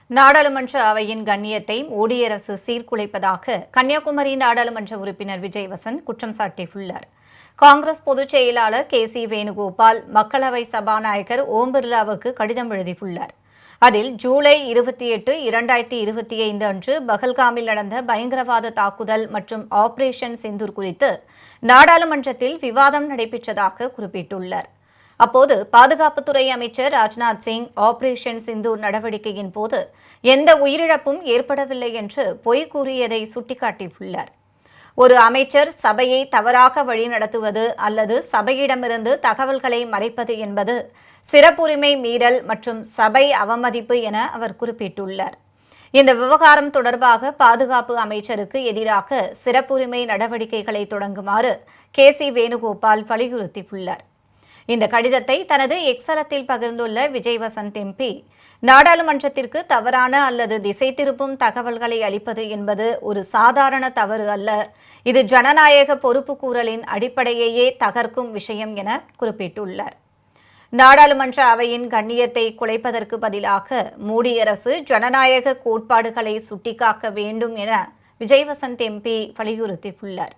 நாடாளுமன்ற அவையின் கண்ணியத்தை மோடி அரசு சீர்குலைப்பதாக கன்னியாகுமரி நாடாளுமன்ற உறுப்பினர் விஜய் வசந்த் குற்றம் சாட்டியுள்ளார். காங்கிரஸ் பொதுச் செயலாளர் கே.சி. வேணுகோபால் மக்களவை சபாநாயகர் ஓம் பிர்லாவுக்கு கடிதம் எழுதியுள்ளார். அதில் ஜூலை 28, 2025 அன்று பஹல்காமில் நடந்த பயங்கரவாத தாக்குதல் மற்றும் ஆபரேஷன் சிந்தூர் குறித்து நாடாளுமன்றத்தில் விவாதம் நடைபெற்றதாக குறிப்பிட்டுள்ளார். அப்போது பாதுகாப்புத்துறை அமைச்சர் ராஜ்நாத் சிங் ஆபரேஷன் சிந்தூர் நடவடிக்கையின் போது எந்த உயிரிழப்பும் ஏற்படவில்லை என்று பொய் கூறியதை சுட்டிக்காட்டியுள்ளார். ஒரு அமைச்சர் சபையை தவறாக வழிநடத்துவது அல்லது சபையிடமிருந்து தகவல்களை மறைப்பது என்பது சிறப்புரிமை மீறல் மற்றும் சபை அவமதிப்பு என அவர் குறிப்பிட்டுள்ளார். இந்த விவகாரம் தொடர்பாக பாதுகாப்பு அமைச்சருக்கு எதிராக சிறப்புரிமை நடவடிக்கைகளை தொடங்குமாறு கே.சி. வேணுகோபால் வலியுறுத்தியுள்ளார். இந்த கடிதத்தை தனது எக்ஸலத்தில் பகிர்ந்துள்ள விஜய் வசந்த் எம்பி, நாடாளுமன்றத்திற்கு தவறான அல்லது திசை திருப்பும் தகவல்களை அளிப்பது என்பது ஒரு சாதாரண தவறு அல்ல, இது ஜனநாயக பொறுப்புக்கூறலின் அடிப்படையையே தகர்க்கும் விஷயம் என குறிப்பிட்டுள்ளார். நாடாளுமன்ற அவையின் கண்ணியத்தை குலைப்பதற்கு பதிலாக மோடி அரசு ஜனநாயக கோட்பாடுகளை சுட்டிக்காக்க வேண்டும் என விஜய் வசந்த் எம்பி வலியுறுத்தியுள்ளார்.